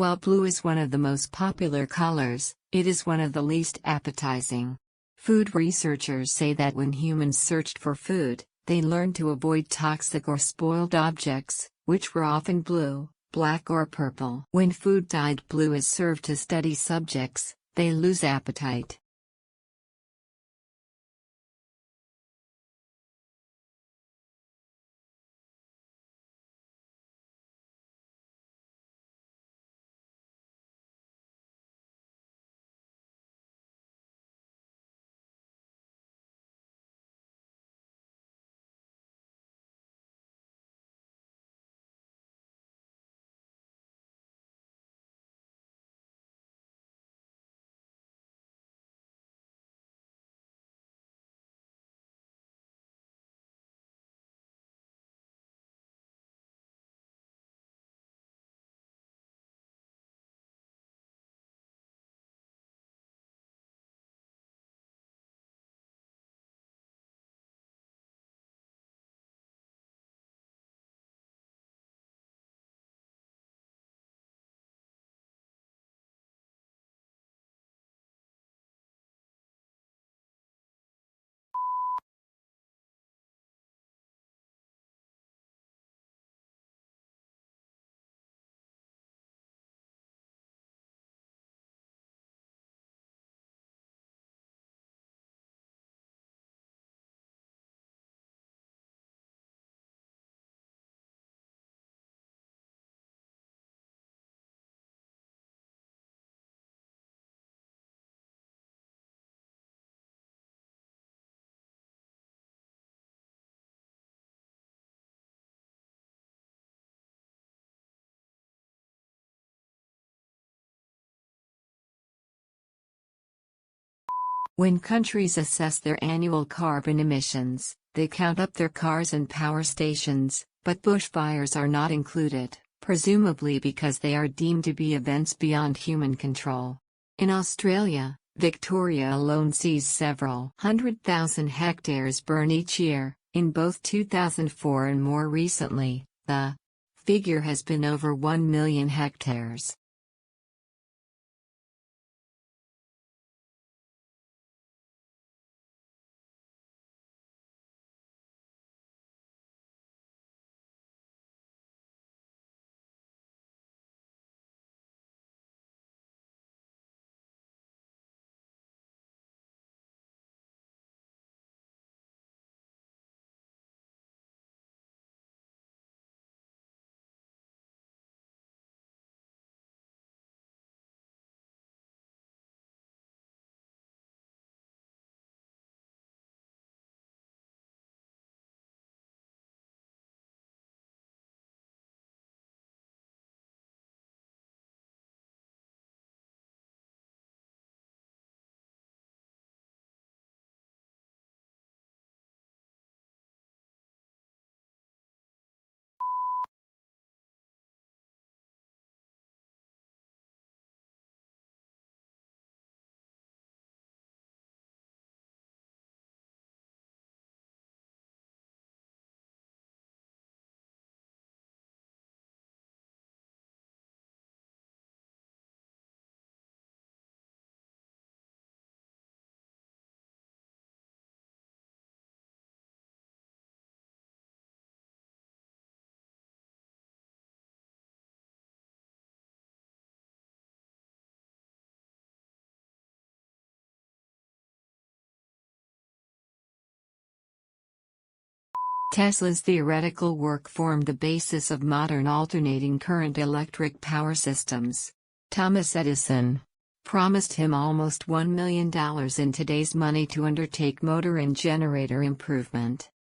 While blue is one of the most popular colors, it is one of the least appetizing. Food researchers say that when humans searched for food, they learned to avoid toxic or spoiled objects, which were often blue, black or purple. When food dyed blue is served to study subjects, they lose appetite. When countries assess their annual carbon emissions, they count up their cars and power stations, but bushfires are not included, presumably because they are deemed to be events beyond human control. In Australia, Victoria alone sees several 100,000 hectares burn each year. In both 2004 and more recently, the figure has been over 1 million hectares. Tesla's theoretical work formed the basis of modern alternating current electric power systems. Thomas Edison promised him almost $1 million in today's money to undertake motor and generator improvement.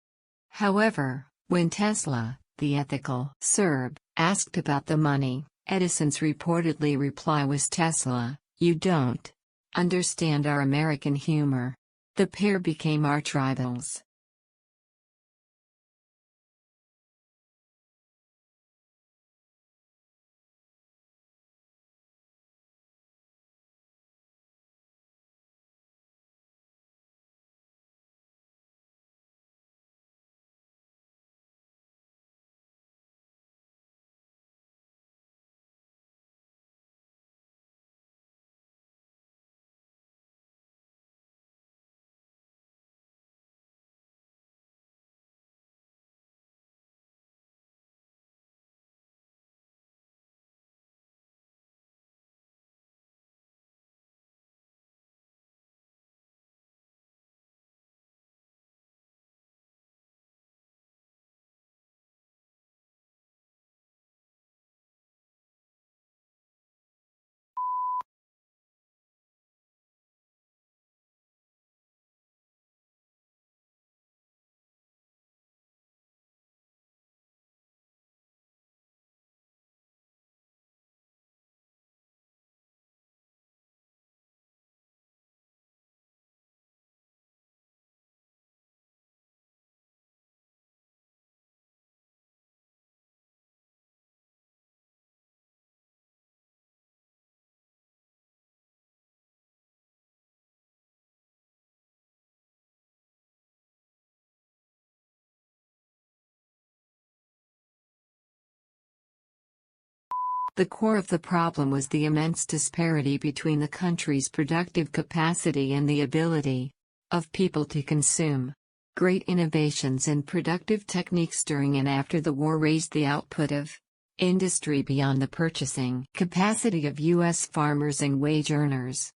However, when Tesla, the ethical Serb, asked about the money, Edison's reportedly reply was, "Tesla, you don't understand our American humor." The pair became arch rivals. The core of the problem was the immense disparity between the country's productive capacity and the ability of people to consume. Great innovations in productive techniques during and after the war raised the output of industry beyond the purchasing capacity of U.S. farmers and wage earners.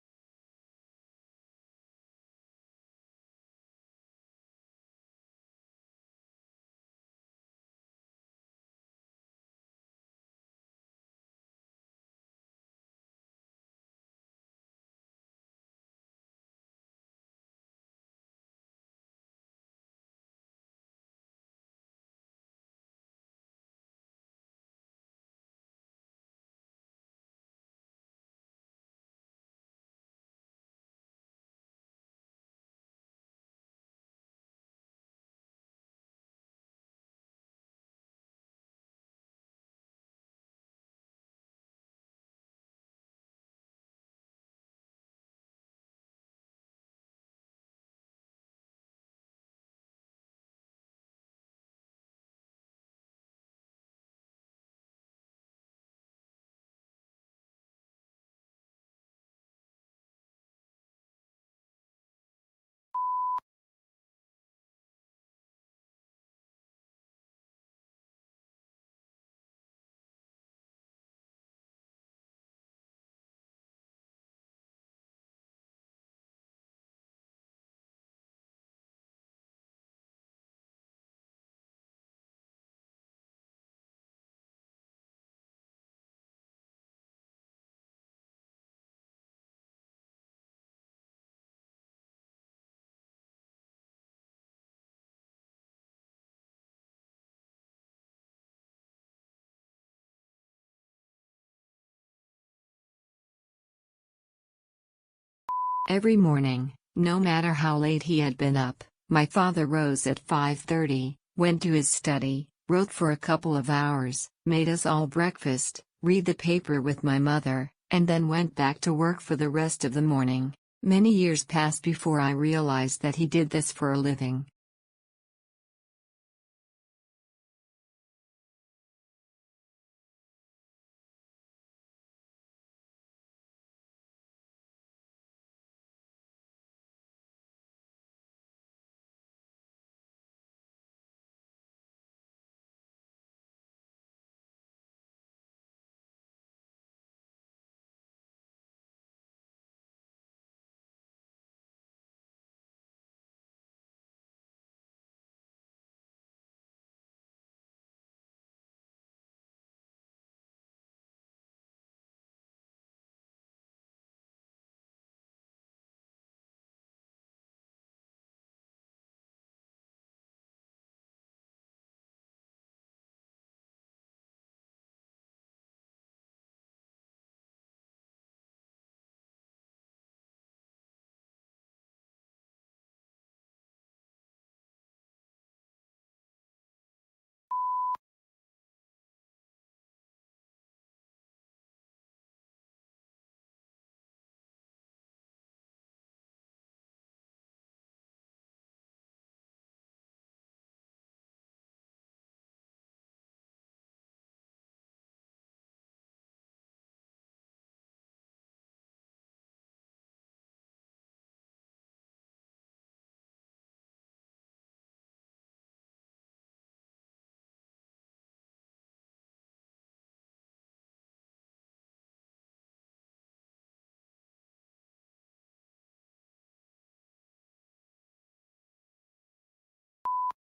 Every morning, no matter how late he had been up, my father rose at 5:30, went to his study, wrote for a couple of hours, made us all breakfast, read the paper with my mother, and then went back to work for the rest of the morning. Many years passed before I realized that he did this for a living.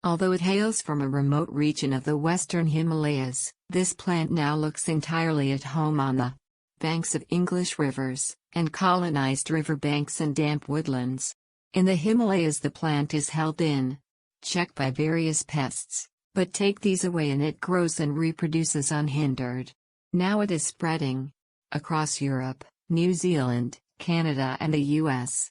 Although it hails from a remote region of the western Himalayas, this plant now looks entirely at home on the banks of English rivers, and colonized riverbanks and damp woodlands. In the Himalayas the plant is held in check by various pests, but take these away and it grows and reproduces unhindered. Now it is spreading across Europe, New Zealand, Canada and the US.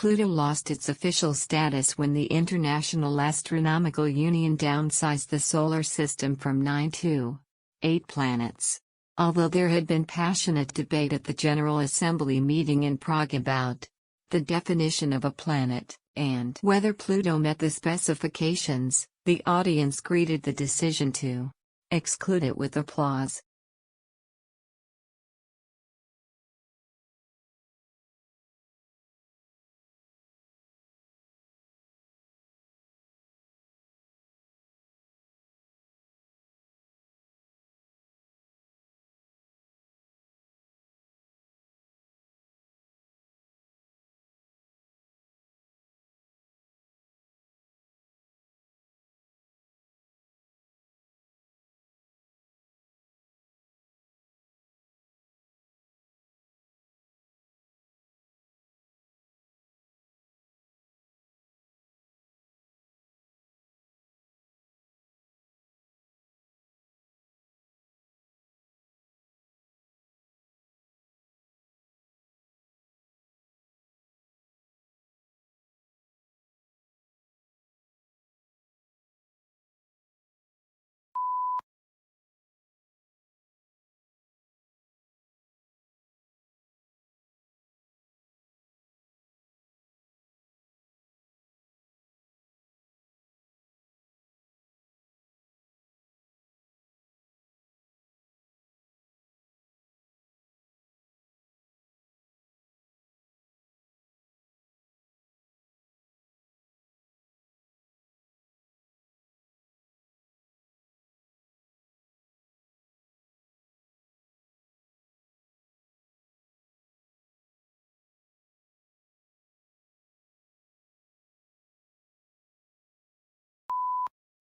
Pluto lost its official status when the International Astronomical Union downsized the Solar System from 9 to 8 planets. Although there had been passionate debate at the General Assembly meeting in Prague about the definition of a planet, and whether Pluto met the specifications, the audience greeted the decision to exclude it with applause.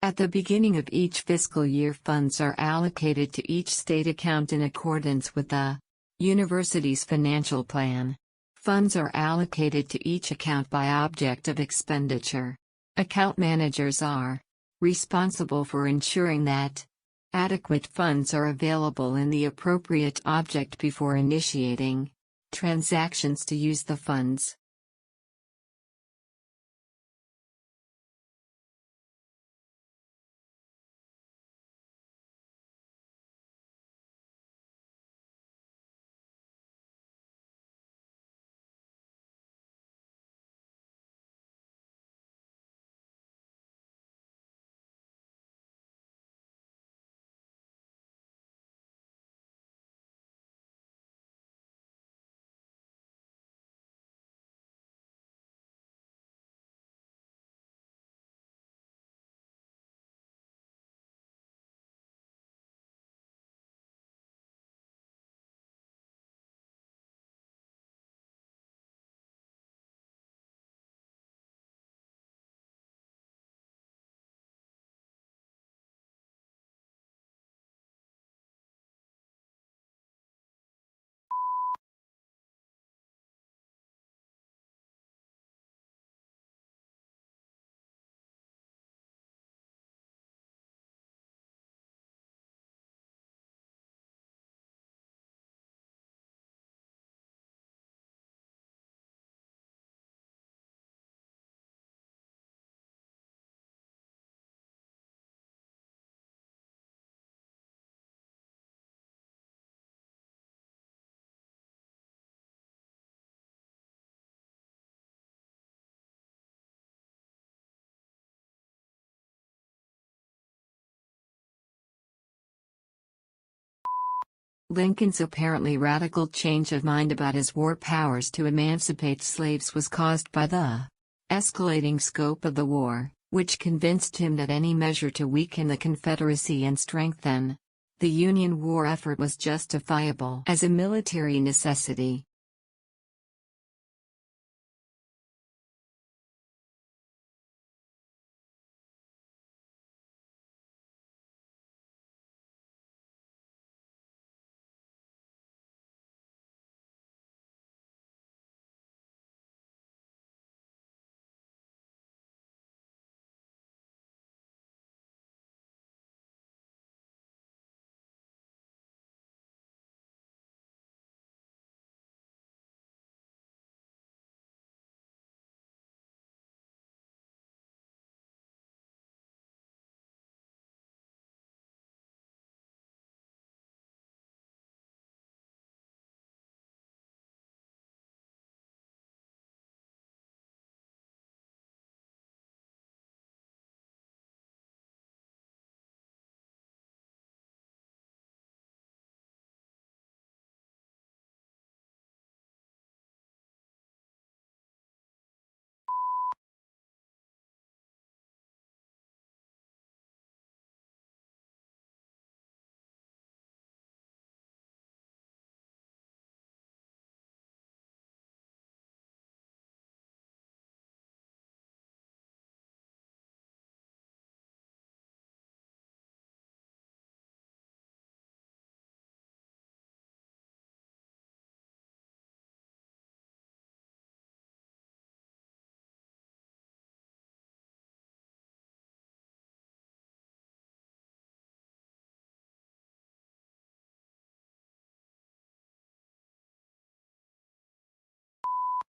At the beginning of each fiscal year, funds are allocated to each state account in accordance with the university's financial plan. Funds are allocated to each account by object of expenditure. Account managers are responsible for ensuring that adequate funds are available in the appropriate object before initiating transactions to use the funds. Lincoln's apparently radical change of mind about his war powers to emancipate slaves was caused by the escalating scope of the war, which convinced him that any measure to weaken the Confederacy and strengthen the Union war effort was justifiable as a military necessity.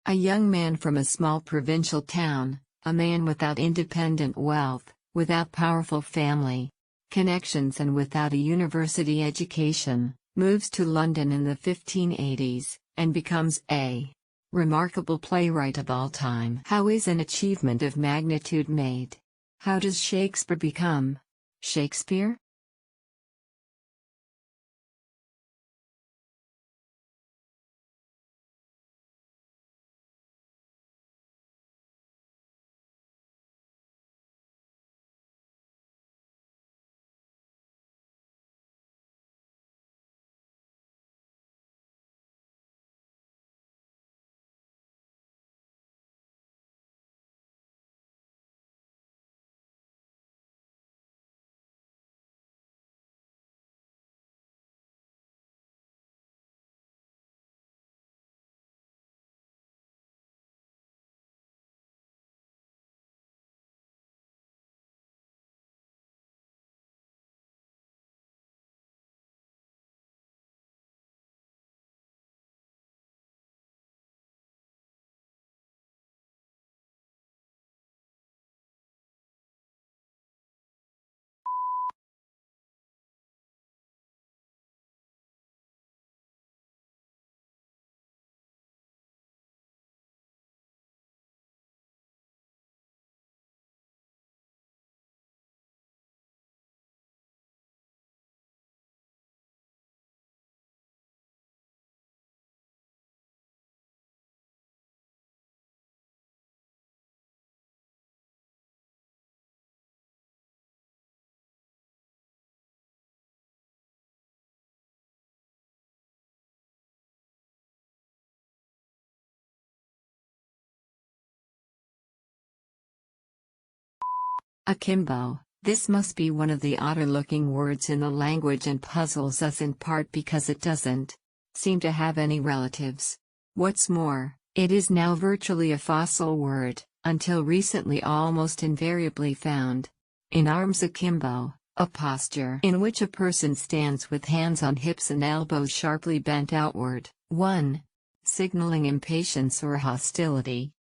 A young man from a small provincial town, a man without independent wealth, without powerful family connections and without a university education, moves to London in the 1580s, and becomes a remarkable playwright of all time. How is an achievement of magnitude made? How does Shakespeare become Shakespeare? Akimbo. This must be one of the odder-looking words in the language and puzzles us in part because it doesn't seem to have any relatives. What's more, it is now virtually a fossil word, until recently almost invariably found in arms akimbo, a posture in which a person stands with hands on hips and elbows sharply bent outward, 1. Signaling impatience or hostility.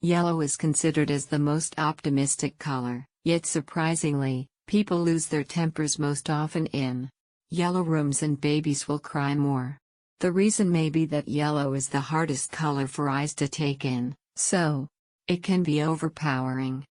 Yellow is considered as the most optimistic color, yet surprisingly, people lose their tempers most often in yellow rooms and babies will cry more. The reason may be that yellow is the hardest color for eyes to take in, so it can be overpowering.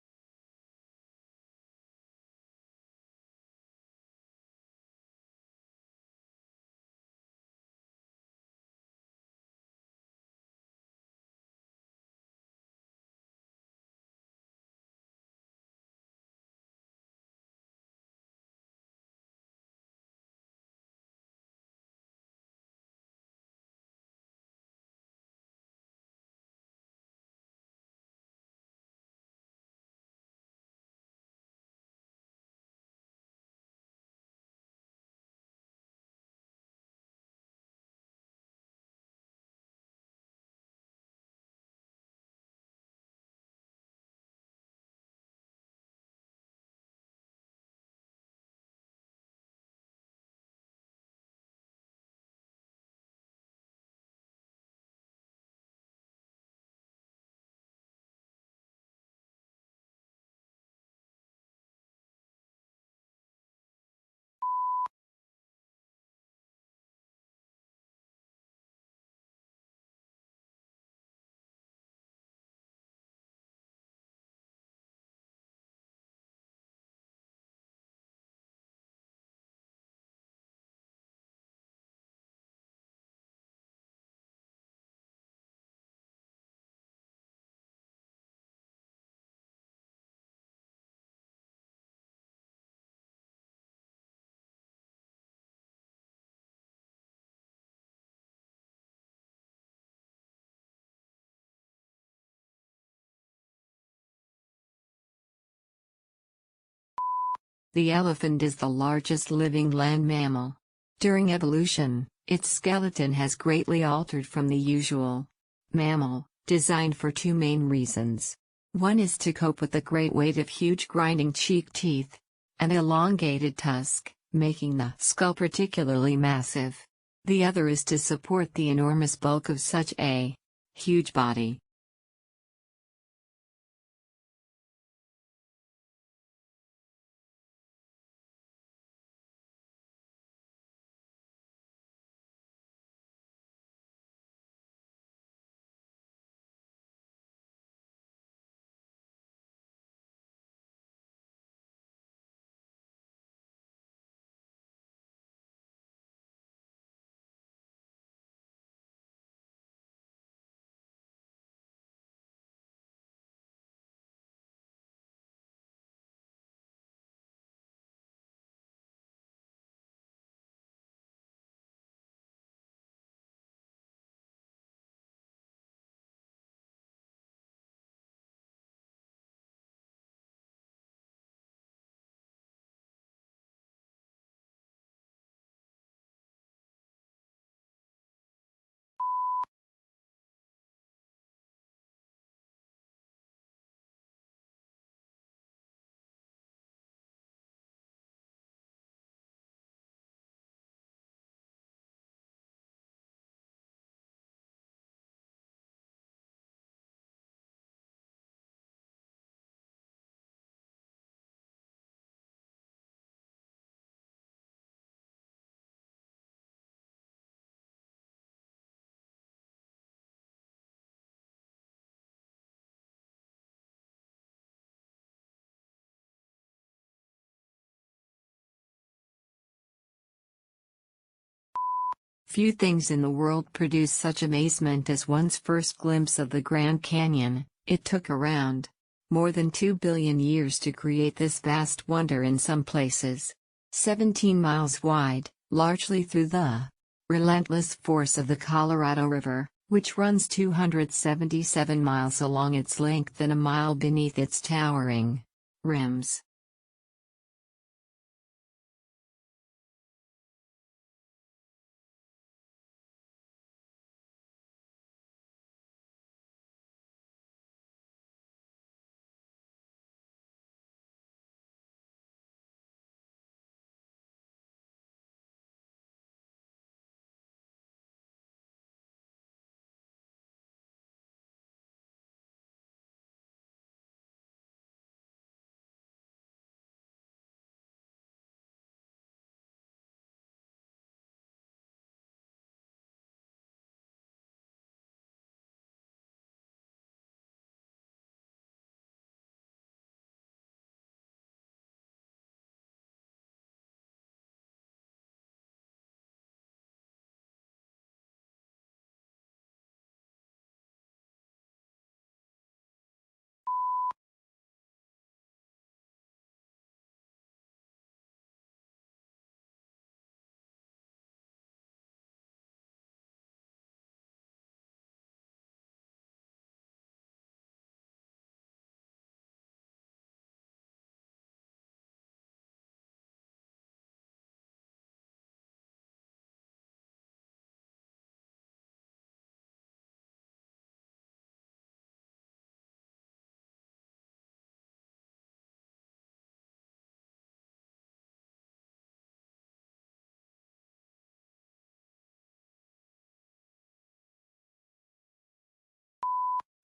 The elephant is the largest living land mammal. During evolution, its skeleton has greatly altered from the usual mammal, designed for two main reasons. One is to cope with the great weight of huge grinding cheek teeth and elongated tusk, making the skull particularly massive. The other is to support the enormous bulk of such a huge body. Few things in the world produce such amazement as one's first glimpse of the Grand Canyon. It took around more than 2 billion years to create this vast wonder, in some places 17 miles wide, largely through the relentless force of the Colorado River, which runs 277 miles along its length and a mile beneath its towering rims.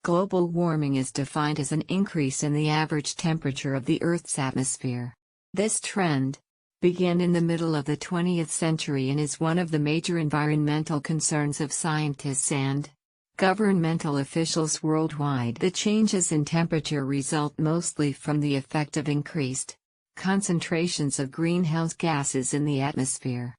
Global warming is defined as an increase in the average temperature of the Earth's atmosphere. This trend began in the middle of the 20th century and is one of the major environmental concerns of scientists and governmental officials worldwide. The changes in temperature result mostly from the effect of increased concentrations of greenhouse gases in the atmosphere.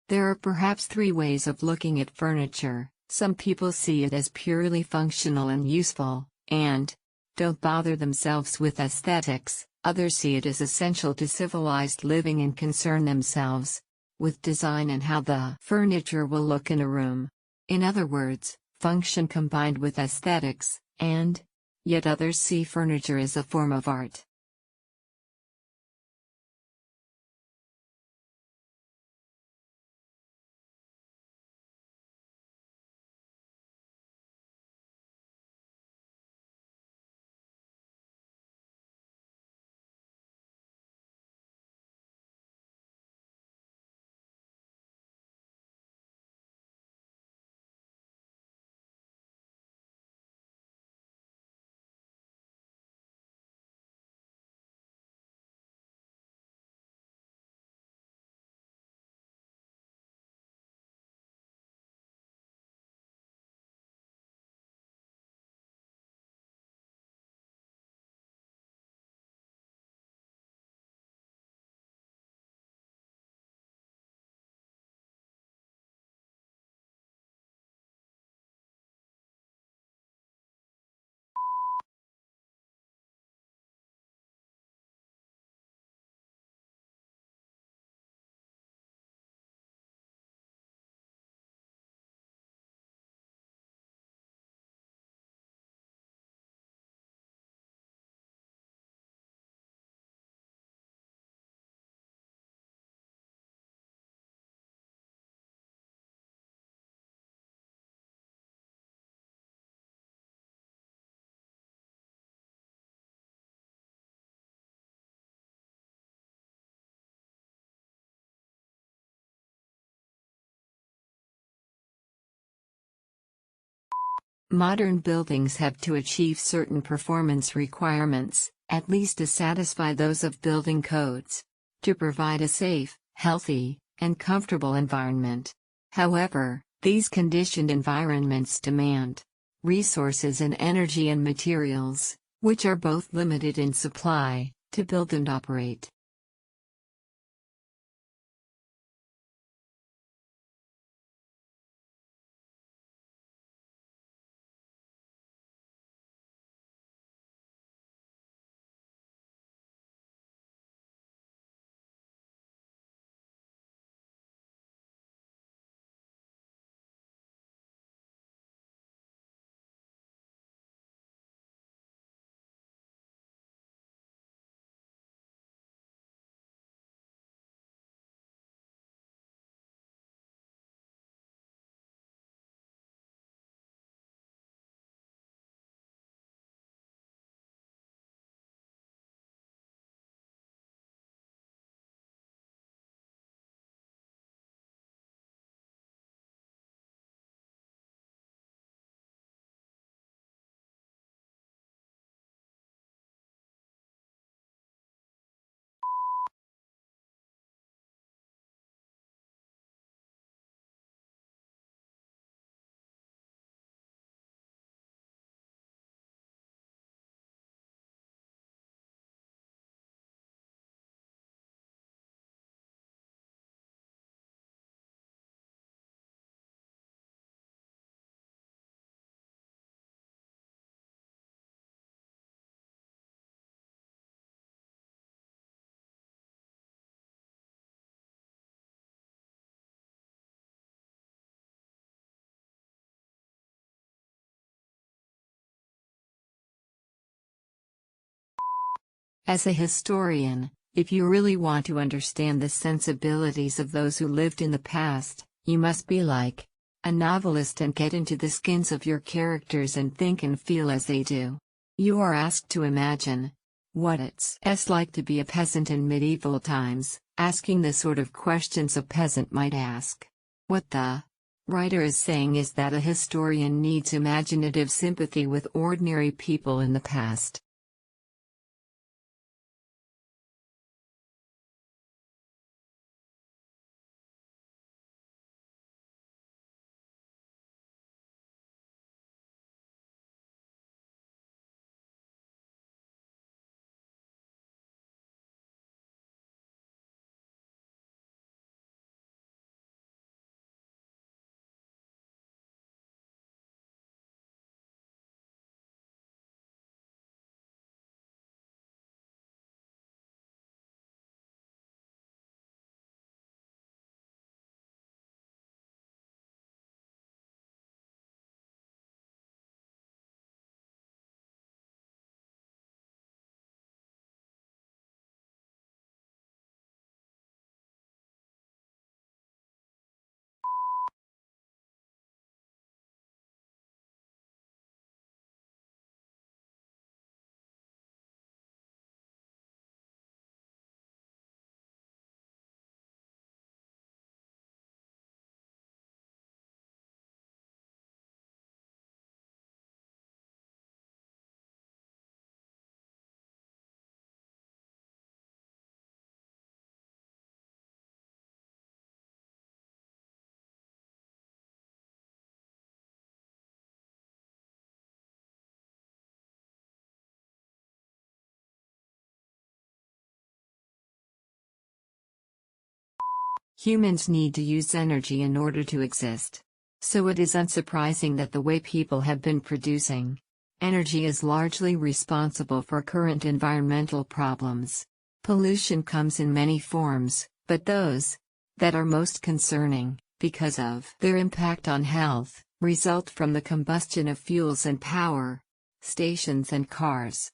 There are perhaps three ways of looking at furniture. Some people see it as purely functional and useful, and don't bother themselves with aesthetics. Others see it as essential to civilized living and concern themselves with design and how the furniture will look in a room. In other words, function combined with aesthetics, and yet others see furniture as a form of art. Modern buildings have to achieve certain performance requirements, at least to satisfy those of building codes, to provide a safe, healthy, and comfortable environment. However, these conditioned environments demand resources and energy and materials, which are both limited in supply, to build and operate. As a historian, if you really want to understand the sensibilities of those who lived in the past, you must be like a novelist and get into the skins of your characters and think and feel as they do. You are asked to imagine what it's like to be a peasant in medieval times, asking the sort of questions a peasant might ask. What the writer is saying is that a historian needs imaginative sympathy with ordinary people in the past. Humans need to use energy in order to exist. So it is unsurprising that the way people have been producing energy is largely responsible for current environmental problems. Pollution comes in many forms, but those that are most concerning, because of their impact on health, result from the combustion of fuels and power stations and cars.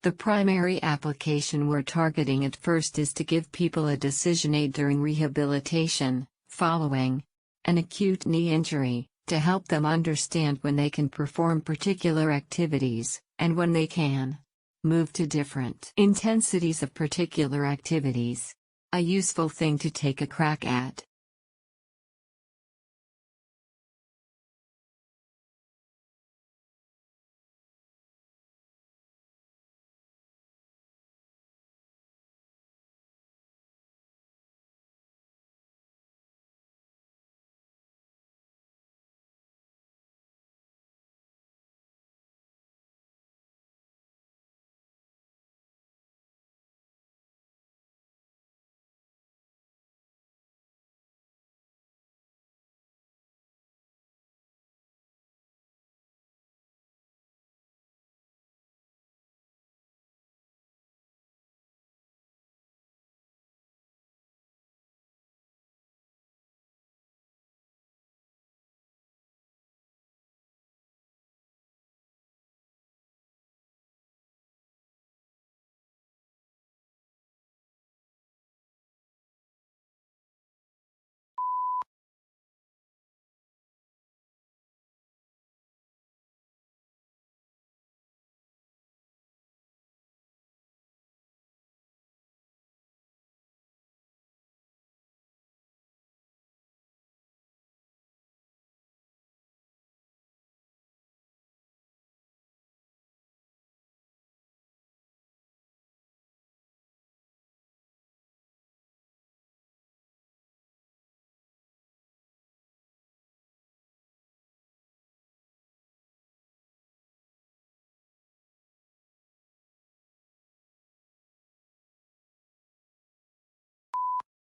The primary application we're targeting at first is to give people a decision aid during rehabilitation, following an acute knee injury, to help them understand when they can perform particular activities, and when they can move to different intensities of particular activities. A useful thing to take a crack at.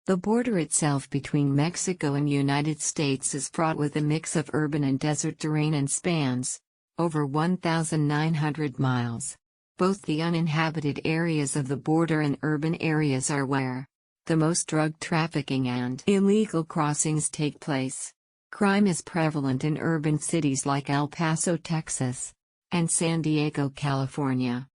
The border itself between Mexico and United States is fraught with a mix of urban and desert terrain and spans over 1,900 miles. Both the uninhabited areas of the border and urban areas are where the most drug trafficking and illegal crossings take place. Crime is prevalent in urban cities like El Paso, Texas, and San Diego, California.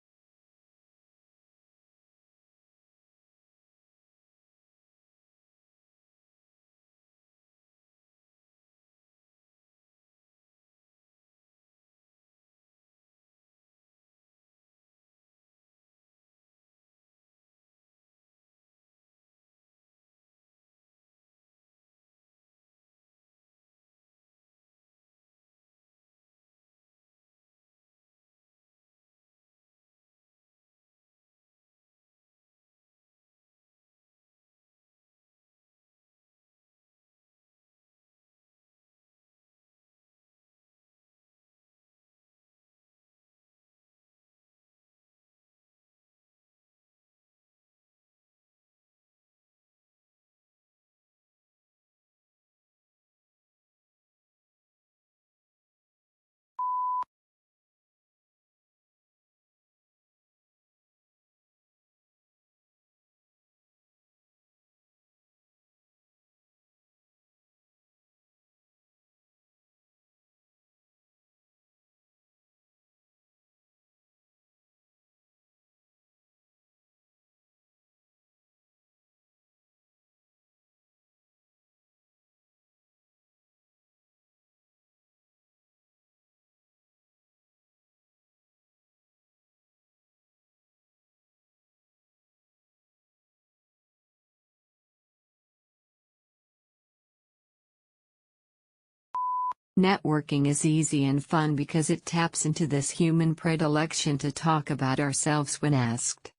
Networking is easy and fun because it taps into this human predilection to talk about ourselves when asked.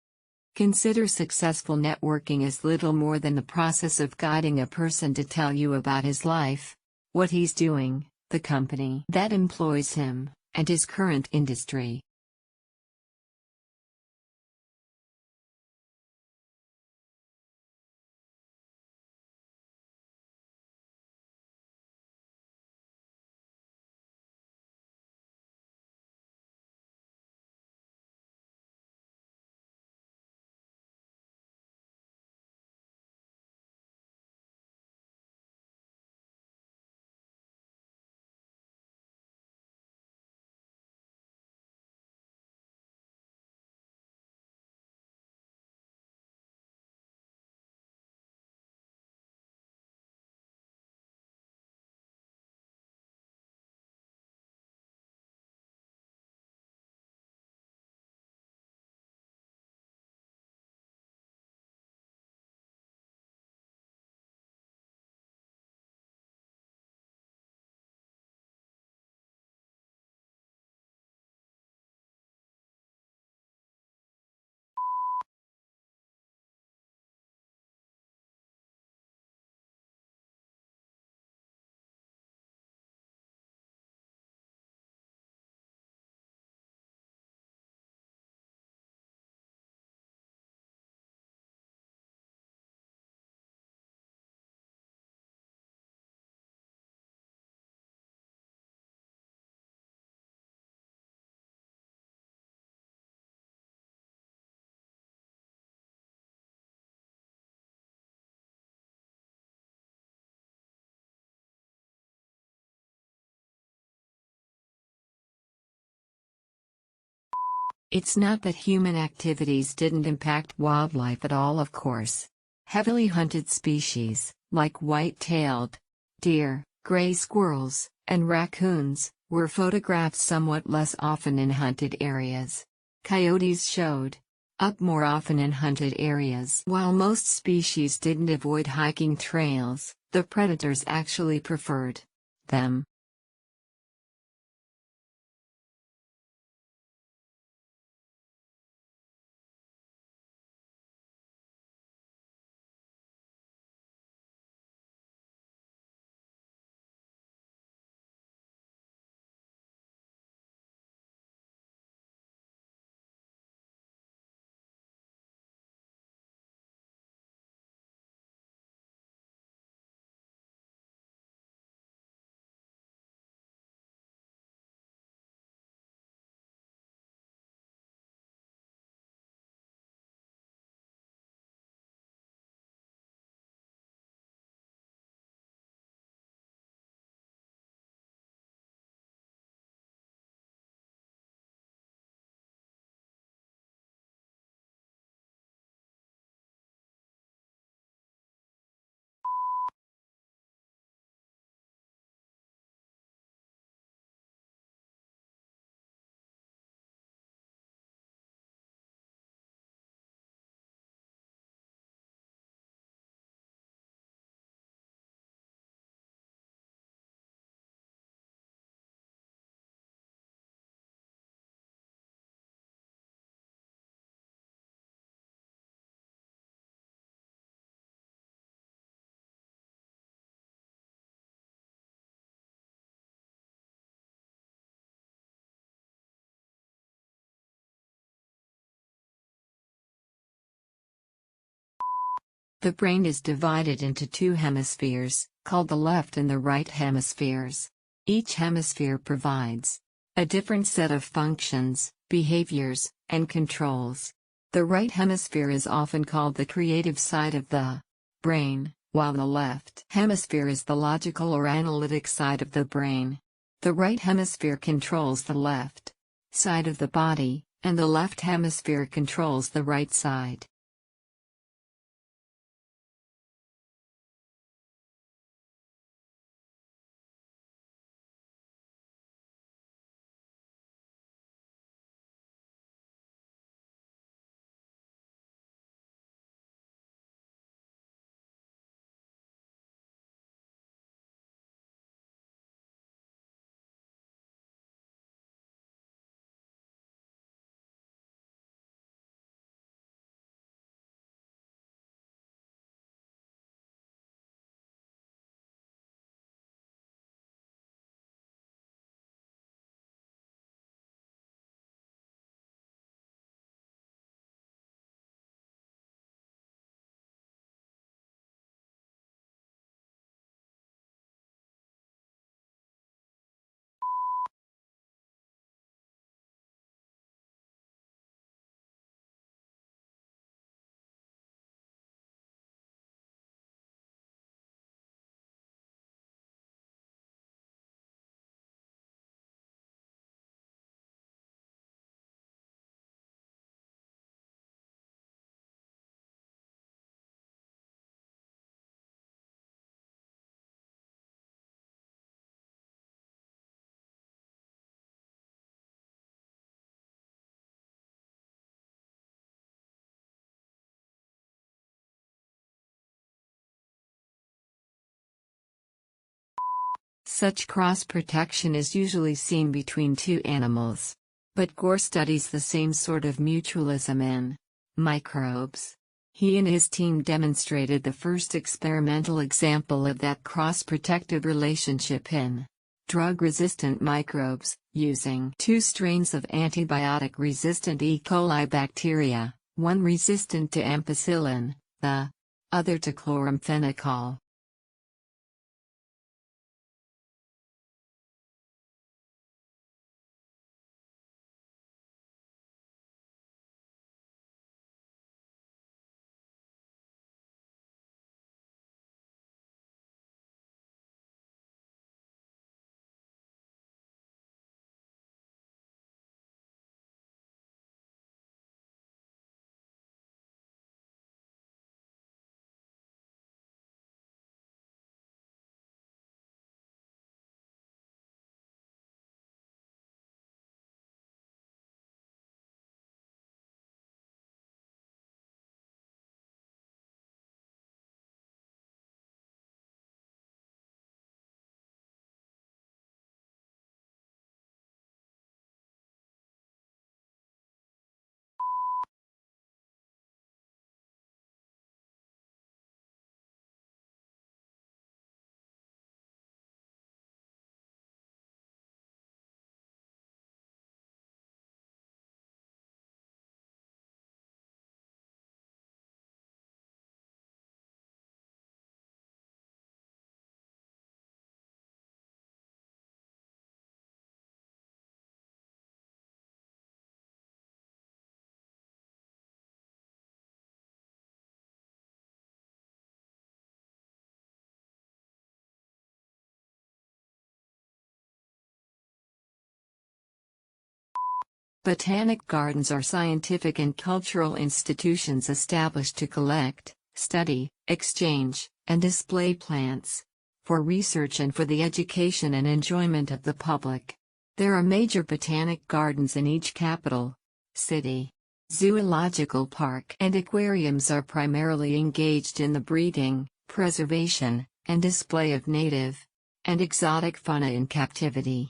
Consider successful networking as little more than the process of guiding a person to tell you about his life, what he's doing, the company that employs him, and his current industry. It's not that human activities didn't impact wildlife at all, of course. Heavily hunted species, like white-tailed deer, gray squirrels, and raccoons, were photographed somewhat less often in hunted areas. Coyotes showed up more often in hunted areas. While most species didn't avoid hiking trails, the predators actually preferred them. The brain is divided into two hemispheres, called the left and the right hemispheres. Each hemisphere provides a different set of functions, behaviors, and controls. The right hemisphere is often called the creative side of the brain, while the left hemisphere is the logical or analytic side of the brain. The right hemisphere controls the left side of the body, and the left hemisphere controls the right side. Such cross-protection is usually seen between two animals. But Gore studies the same sort of mutualism in microbes. He and his team demonstrated the first experimental example of that cross-protective relationship in drug-resistant microbes, using two strains of antibiotic-resistant E. coli bacteria, one resistant to ampicillin, the other to chloramphenicol. Botanic gardens are scientific and cultural institutions established to collect, study, exchange, and display plants for research and for the education and enjoyment of the public. There are major botanic gardens in each capital city. Zoological park and aquariums are primarily engaged in the breeding, preservation, and display of native and exotic fauna in captivity.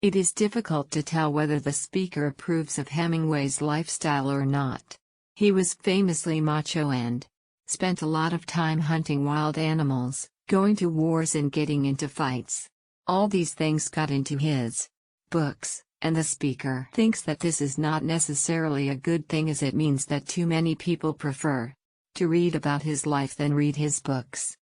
It is difficult to tell whether the speaker approves of Hemingway's lifestyle or not. He was famously macho and spent a lot of time hunting wild animals, going to wars and getting into fights. All these things got into his books, and the speaker thinks that this is not necessarily a good thing, as it means that too many people prefer to read about his life than read his books.